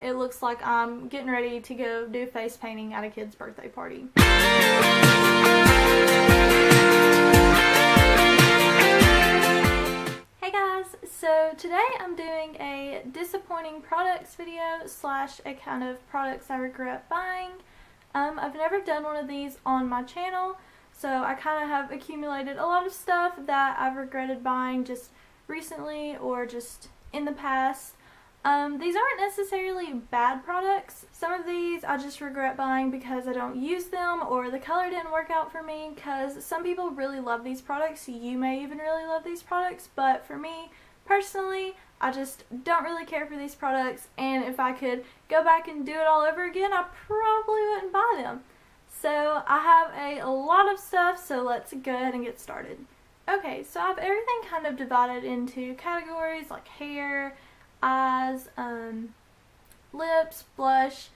it looks like I'm getting ready to go do face painting at a kid's birthday party. Hey guys, so today I'm doing a disappointing products video slash a kind of products I regret buying. I've never done one of these on my channel, so I kind of have accumulated a lot of stuff that I've regretted buying just recently or just in the past. These aren't necessarily bad products. Some of these I just regret buying because I don't use them or the color didn't work out for me, because some people really love these products. You may even really love these products, but for me personally, I just don't really care for these products, and if I could go back and do it all over again, I probably wouldn't buy them. So I have a lot of stuff, so let's go ahead and get started. Okay, so I have everything kind of divided into categories like hair, eyes, lips, blush,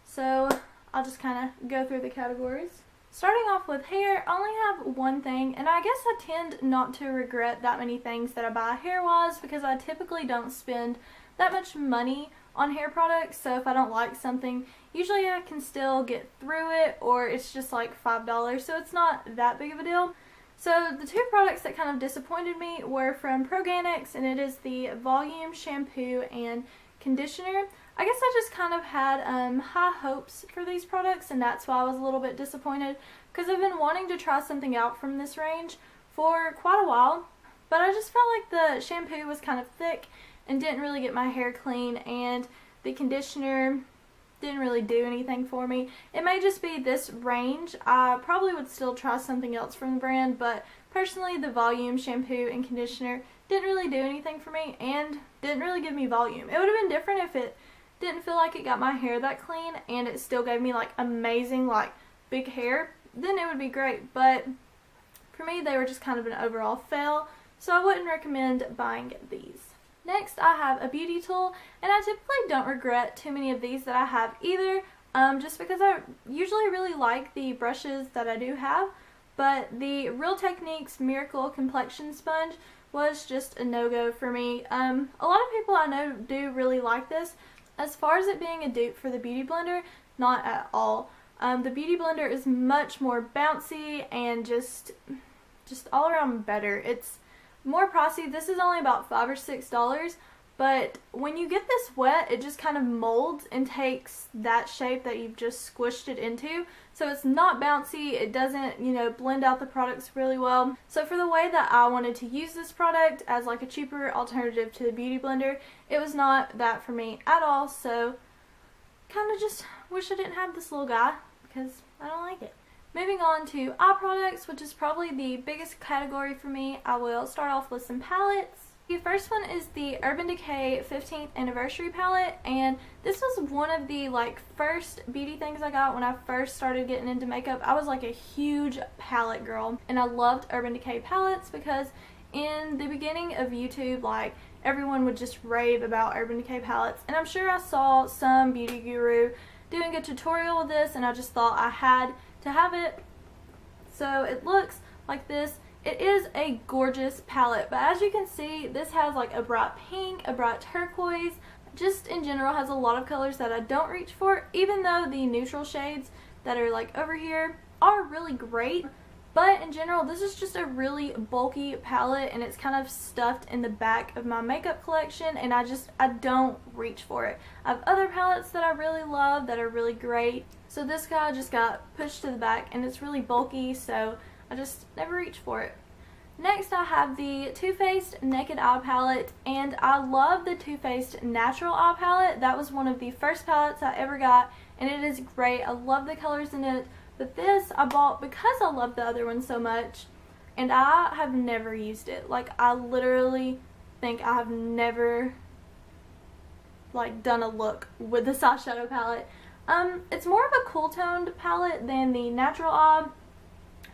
so I'll just kind of go through the categories. Starting off with hair, I only have one thing, and I guess I tend not to regret that many things that I buy hair-wise because I typically don't spend that much money on hair products, so if I don't like something, usually I can still get through it, or it's just like $5, so it's not that big of a deal. So the two products that kind of disappointed me were from Proganics, and it is the Volume Shampoo and Conditioner. I guess I just kind of had high hopes for these products, and that's why I was a little bit disappointed, because I've been wanting to try something out from this range for quite a while, but I just felt like the shampoo was kind of thick and didn't really get my hair clean, and the conditioner didn't really do anything for me. It may just be this range. I probably would still try something else from the brand, but personally the Volume Shampoo and Conditioner didn't really do anything for me and didn't really give me volume. It would have been different if it didn't feel like it got my hair that clean and it still gave me like amazing like big hair, then it would be great, but for me they were just kind of an overall fail, so I wouldn't recommend buying these. Next, I have a beauty tool, and I typically don't regret too many of these that I have either, just because I usually really like the brushes that I do have, but the Real Techniques Miracle Complexion Sponge was just a no-go for me. A lot of people I know do really like this. As far as it being a dupe for the Beauty Blender, not at all. The Beauty Blender is much more bouncy and just all around better. It's more pricey. This is only about $5 or $6, but when you get this wet, it just kind of molds and takes that shape that you've just squished it into. So it's not bouncy. It doesn't, blend out the products really well. So for the way that I wanted to use this product as like a cheaper alternative to the Beauty Blender, it was not that for me at all. So kind of just wish I didn't have this little guy because I don't like it. Moving on to eye products, which is probably the biggest category for me, I will start off with some palettes. The first one is the Urban Decay 15th Anniversary palette, and this was one of the first beauty things I got when I first started getting into makeup. I was like a huge palette girl, and I loved Urban Decay palettes because in the beginning of YouTube, everyone would just rave about Urban Decay palettes, and I'm sure I saw some beauty guru doing a tutorial with this, and I just thought I had to have it. So it looks like this. It is a gorgeous palette, but as you can see, this has like a bright pink, a bright turquoise, just in general has a lot of colors that I don't reach for, even though the neutral shades that are over here are really great. But in general, this is just a really bulky palette, and it's kind of stuffed in the back of my makeup collection, and I don't reach for it. I have other palettes that I really love that are really great, so this guy just got pushed to the back, and it's really bulky, so I just never reach for it. Next, I have the Too Faced Naked Eye Palette, and I love the Too Faced Natural Eye Palette. That was one of the first palettes I ever got, and it is great. I love the colors in it. But this I bought because I love the other one so much, and I have never used it. I literally think I have never done a look with this eyeshadow palette. It's more of a cool toned palette than the Natural Eye,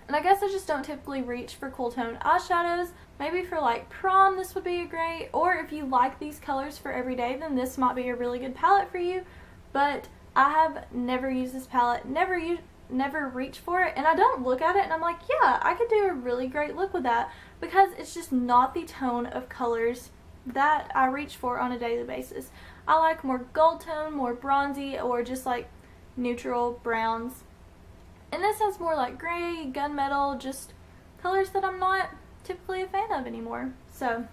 and I guess I just don't typically reach for cool toned eyeshadows. Maybe for prom this would be great, or if you like these colors for everyday, then this might be a really good palette for you. But I have never used this palette, never reach for it, and I don't look at it and I'm like, yeah, I could do a really great look with that, because it's just not the tone of colors that I reach for on a daily basis. I like more gold tone, more bronzy, or just like neutral browns. And this has more like gray, gunmetal, just colors that I'm not typically a fan of anymore. So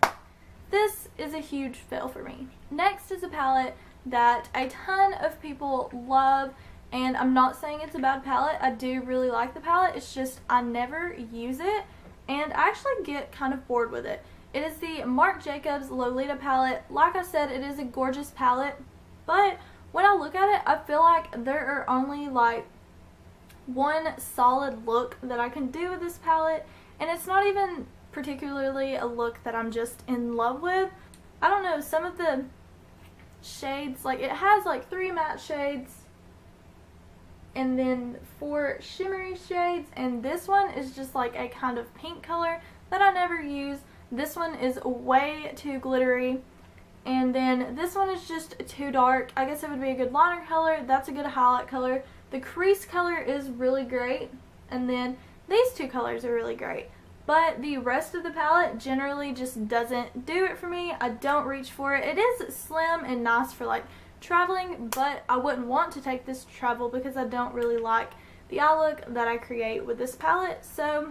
this is a huge fail for me. Next is a palette that a ton of people love, and I'm not saying it's a bad palette. I do really like the palette. It's just I never use it, and I actually get kind of bored with it. It is the Marc Jacobs Lolita palette. Like I said, it is a gorgeous palette, but when I look at it, I feel like there are only like one solid look that I can do with this palette, and it's not even particularly a look that I'm just in love with. I don't know, some of the shades, like it has like 3 matte shades and then 4 shimmery shades, and this one is just like a kind of pink color that I never use. This one is way too glittery, and then this one is just too dark. I guess it would be a good liner color. That's a good highlight color. The crease color is really great, and then these 2 colors are really great. But the rest of the palette generally just doesn't do it for me. I don't reach for it. It is slim and nice for like traveling, but I wouldn't want to take this to travel because I don't really like the eye look that I create with this palette. So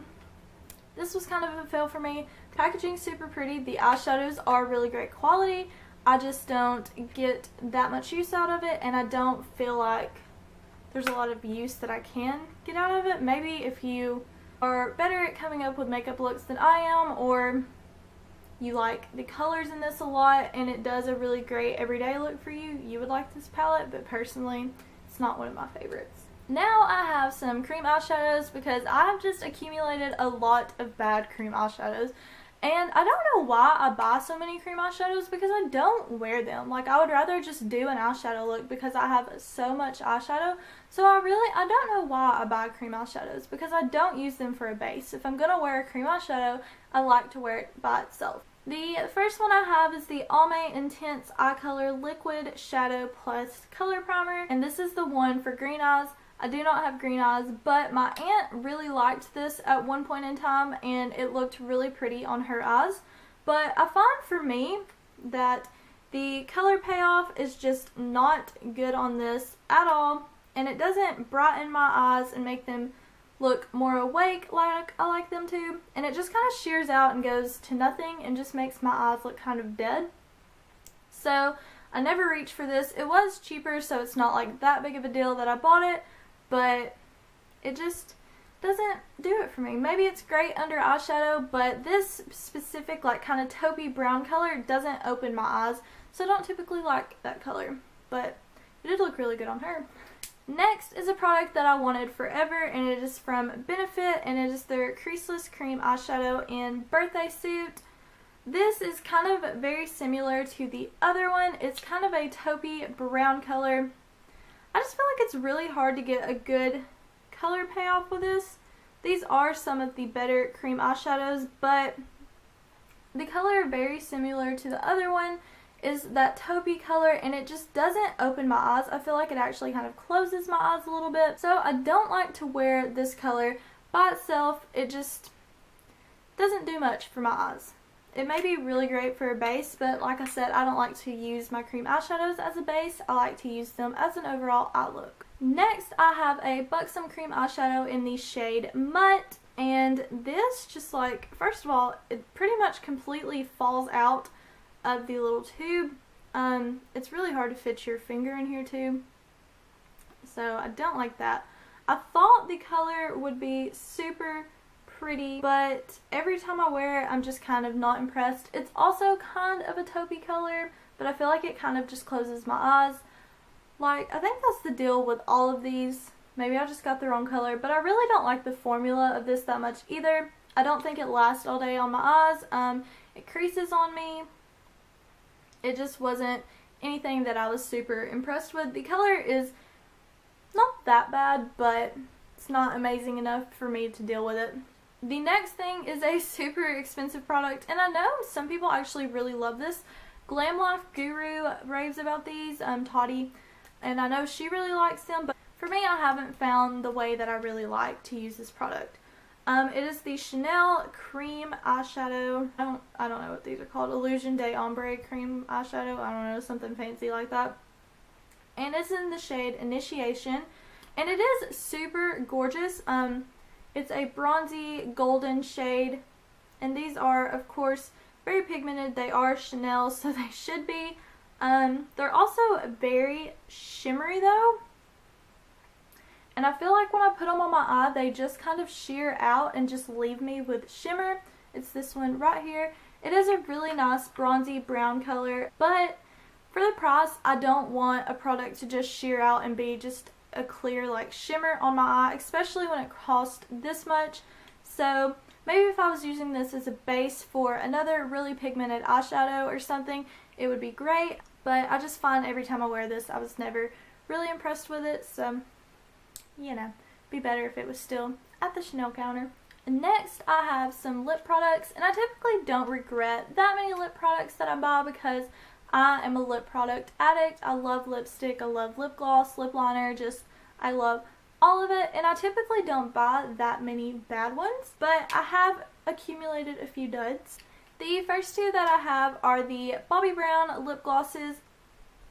this was kind of a fail for me. Packaging's super pretty. The eyeshadows are really great quality. I just don't get that much use out of it, and I don't feel like there's a lot of use that I can get out of it. Maybe if you are better at coming up with makeup looks than I am, or you like the colors in this a lot and it does a really great everyday look for you, you would like this palette, but personally it's not one of my favorites. Now I have some cream eyeshadows because I've just accumulated a lot of bad cream eyeshadows, and I don't know why I buy so many cream eyeshadows because I don't wear them. Like, I would rather just do an eyeshadow look because I have so much eyeshadow. So I don't know why I buy cream eyeshadows because I don't use them for a base. If I'm going to wear a cream eyeshadow, I like to wear it by itself. The first one I have is the Almay Intense Eye Color Liquid Shadow Plus Color Primer, and this is the one for green eyes. I do not have green eyes, but my aunt really liked this at one point in time, and it looked really pretty on her eyes. But I find for me that the color payoff is just not good on this at all, and it doesn't brighten my eyes and make them look more awake like I like them to, and it just kind of shears out and goes to nothing and just makes my eyes look kind of dead. So I never reached for this. It was cheaper, so it's not like that big of a deal that I bought it, but it just doesn't do it for me. Maybe it's great under eyeshadow, but this specific like kind of taupey brown color doesn't open my eyes, so I don't typically like that color, but it did look really good on her. Next is a product that I wanted forever, and it is from Benefit, and it is their Creaseless Cream Eyeshadow in Birthday Suit. This is kind of very similar to the other one. It's kind of a taupey brown color. I just feel like it's really hard to get a good color payoff with this. These are some of the better cream eyeshadows, but the color very similar to the other one is that taupey color, and it just doesn't open my eyes. I feel like it actually kind of closes my eyes a little bit. So I don't like to wear this color by itself. It just doesn't do much for my eyes. It may be really great for a base, but like I said, I don't like to use my cream eyeshadows as a base. I like to use them as an overall eye look. Next, I have a Buxom cream eyeshadow in the shade Mutt, and this just like, first of all, it pretty much completely falls out of the little tube. It's really hard to fit your finger in here too, so I don't like that. I thought the color would be super pretty, but every time I wear it, I'm just kind of not impressed. It's also kind of a taupey color, but I feel like it kind of just closes my eyes. Like, I think that's the deal with all of these. Maybe I just got the wrong color, but I really don't like the formula of this that much either. I don't think it lasts all day on my eyes. It creases on me. It just wasn't anything that I was super impressed with. The color is not that bad, but it's not amazing enough for me to deal with it. The next thing is a super expensive product, and I know some people actually really love this. Glam Life Guru raves about these, Toddy, and I know she really likes them, but for me, I haven't found the way that I really like to use this product. It is the Chanel Cream Eyeshadow. I don't know what these are called. Illusion de Ombre Cream Eyeshadow. I don't know, something fancy like that. And it's in the shade Initiation. And it is super gorgeous. It's a bronzy golden shade. And these are, of course, very pigmented. They are Chanel, so they should be. They're also very shimmery though. And I feel like when I put them on my eye, they just kind of sheer out and just leave me with shimmer. It's this one right here. It is a really nice bronzy brown color, but for the price, I don't want a product to just sheer out and be just a clear like shimmer on my eye, especially when it costs this much. So maybe if I was using this as a base for another really pigmented eyeshadow or something, it would be great. But I just find every time I wear this, I was never really impressed with it. So, you know, be better if it was still at the Chanel counter. Next, I have some lip products, and I typically don't regret that many lip products that I buy because I am a lip product addict. I love lipstick, I love lip gloss, lip liner, I love all of it, and I typically don't buy that many bad ones, but I have accumulated a few duds. The first two that I have are the Bobbi Brown lip glosses.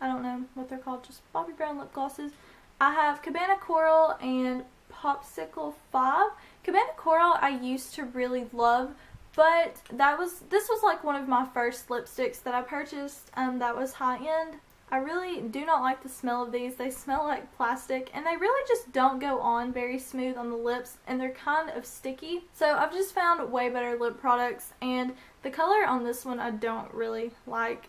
I don't know what they're called, just Bobbi Brown lip glosses. I have Cabana Coral and Popsicle 5. Cabana Coral I used to really love, but this was like one of my first lipsticks that I purchased that was high end. I really do not like the smell of these. They smell like plastic, and they really just don't go on very smooth on the lips, and they're kind of sticky. So I've just found way better lip products, and the color on this one I don't really like.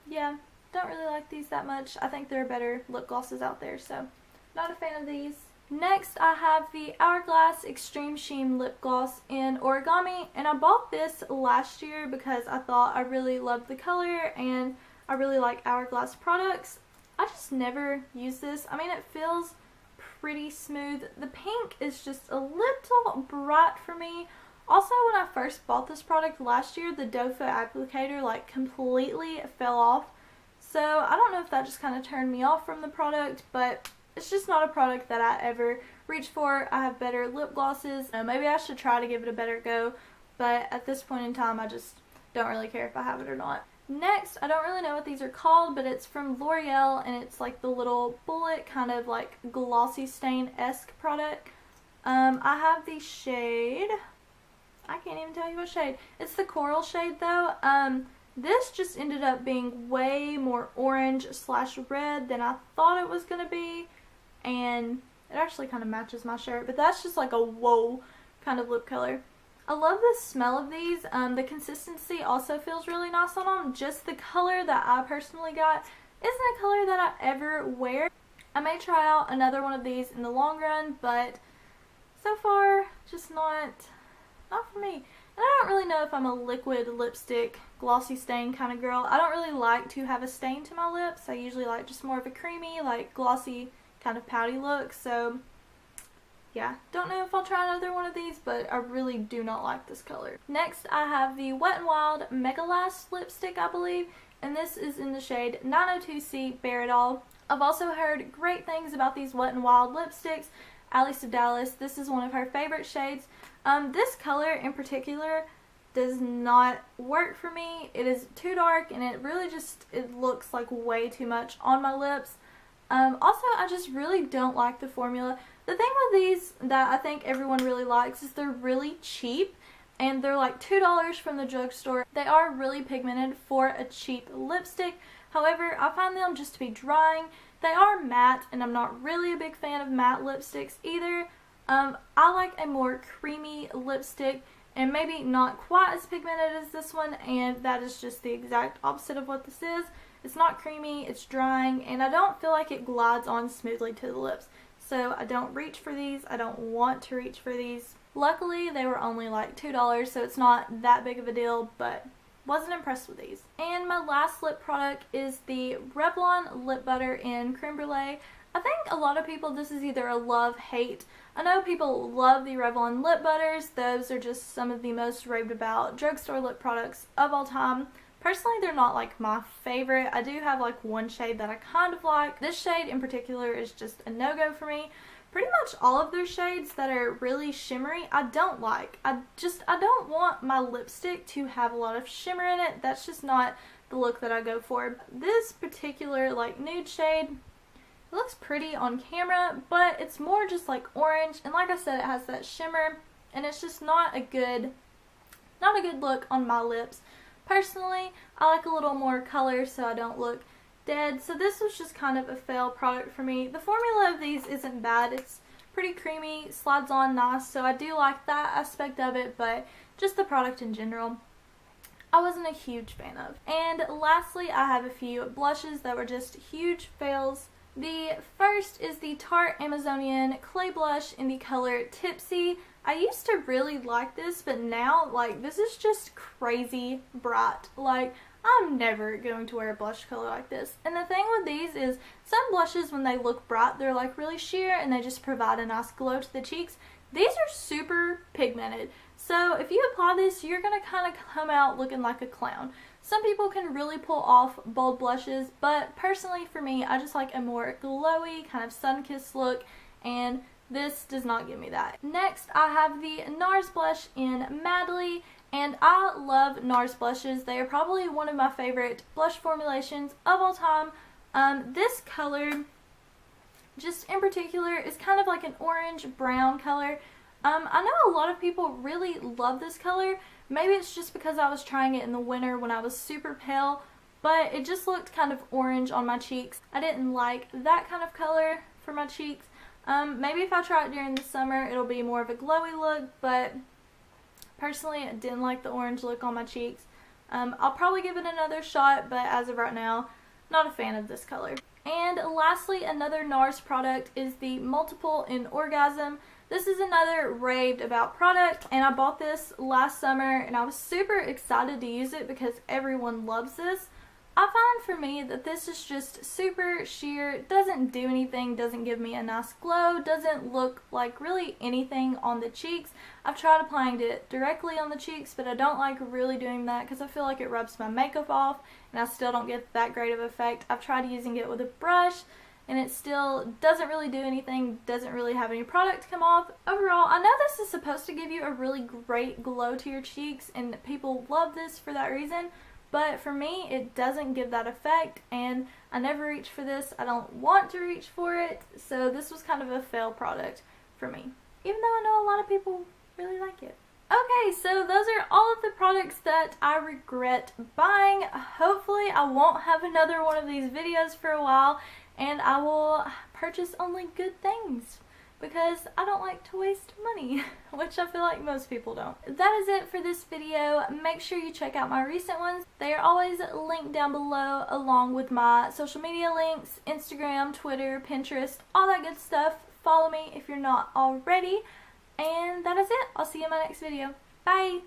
Yeah, don't really like these that much. I think there are better lip glosses out there, so not a fan of these. Next, I have the Hourglass Extreme Sheen Lip Gloss in Origami, and I bought this last year because I thought I really loved the color and I really like Hourglass products. I just never use this. I mean, it feels pretty smooth. The pink is just a little bright for me. Also, when I first bought this product last year, the doe foot applicator like completely fell off. So I don't know if that just kind of turned me off from the product, but it's just not a product that I ever reach for. I have better lip glosses. Maybe I should try to give it a better go, but at this point in time, I just don't really care if I have it or not. Next, I don't really know what these are called, but it's from L'Oreal, and it's like the little bullet kind of like glossy stain-esque product. I have the shade, I can't even tell you what shade. It's the coral shade though. This just ended up being way more orange / red than I thought it was going to be. And it actually kind of matches my shirt, but that's just like a whoa kind of lip color. I love the smell of these. The consistency also feels really nice on them. Just the color that I personally got isn't a color that I ever wear. I may try out another one of these in the long run, but so far, just not for me. And I don't really know if I'm a liquid lipstick, glossy stain kind of girl. I don't really like to have a stain to my lips. I usually like just more of a creamy, like glossy, kind of pouty look. So yeah, don't know if I'll try another one of these, but I really do not like this color. Next, I have the Wet n Wild Mega Last lipstick, I believe, and this is in the shade 902C Bare It All. I've also heard great things about these Wet n Wild lipsticks. Alice of Dallas, this is one of her favorite shades. This color in particular does not work for me. It is too dark, and it really it looks like way too much on my lips. Also, I just really don't like the formula. The thing with these that I think everyone really likes is they're really cheap, and they're like $2 from the drugstore. They are really pigmented for a cheap lipstick. However, I find them just to be drying. They are matte, and I'm not really a big fan of matte lipsticks either. I like a more creamy lipstick, and maybe not quite as pigmented as this one, and that is just the exact opposite of what this is. It's not creamy, it's drying, and I don't feel like it glides on smoothly to the lips. So I don't reach for these. I don't want to reach for these. Luckily, they were only like $2, so it's not that big of a deal, but wasn't impressed with these. And my last lip product is the Revlon Lip Butter in Creme Brulee. I think a lot of people, this is either a love-hate. I know people love the Revlon lip butters. Those are just some of the most raved about drugstore lip products of all time. Personally, they're not like my favorite. I do have like one shade that I kind of like. This shade in particular is just a no-go for me. pretty much all of their shades that are really shimmery I don't like. I don't want my lipstick to have a lot of shimmer in it. That's just not the look that I go for. This particular like nude shade, it looks pretty on camera, but it's more just like orange, and like I said, it has that shimmer, and it's just not a good look on my lips. Personally, I like a little more color so I don't look dead, so this was just kind of a fail product for me. The formula of these isn't bad. It's pretty creamy, slides on nice, so I do like that aspect of it, but just the product in general, I wasn't a huge fan of. And lastly, I have a few blushes that were just huge fails. The first is the Tarte Amazonian Clay Blush in the color Tipsy. I used to really like this, but now, like, this is just crazy bright. Like, I'm never going to wear a blush color like this. And the thing with these is, some blushes, when they look bright, they're like really sheer and they just provide a nice glow to the cheeks. These are super pigmented. So if you apply this, you're going to kind of come out looking like a clown. Some people can really pull off bold blushes, but personally for me, I just like a more glowy, kind of sun-kissed look, and this does not give me that. Next, I have the NARS blush in Madly, and I love NARS blushes. They are probably one of my favorite blush formulations of all time. This color, just in particular, is kind of like an orange-brown color. I know a lot of people really love this color. Maybe it's just because I was trying it in the winter when I was super pale, but it just looked kind of orange on my cheeks. I didn't like that kind of color for my cheeks. Maybe if I try it during the summer, it'll be more of a glowy look, but personally, I didn't like the orange look on my cheeks. I'll probably give it another shot, but as of right now, not a fan of this color. And lastly, another NARS product is the Multiple in Orgasm. This is another raved about product, and I bought this last summer, and I was super excited to use it because everyone loves this. I find for me that this is just super sheer, doesn't do anything, doesn't give me a nice glow, doesn't look like really anything on the cheeks. I've tried applying it directly on the cheeks, but I don't like really doing that because I feel like it rubs my makeup off, and I still don't get that great of effect. I've tried using it with a brush, and it still doesn't really do anything, doesn't really have any product come off. Overall, I know this is supposed to give you a really great glow to your cheeks, and people love this for that reason, but for me, it doesn't give that effect, and I never reach for this. I don't want to reach for it, so this was kind of a fail product for me, even though I know a lot of people really like it. Okay, so those are all of the products that I regret buying. Hopefully, I won't have another one of these videos for a while, and I will purchase only good things because I don't like to waste money, which I feel like most people don't. That is it for this video. Make sure you check out my recent ones. They are always linked down below, along with my social media links, Instagram, Twitter, Pinterest, all that good stuff. Follow me if you're not already. And that is it. I'll see you in my next video. Bye!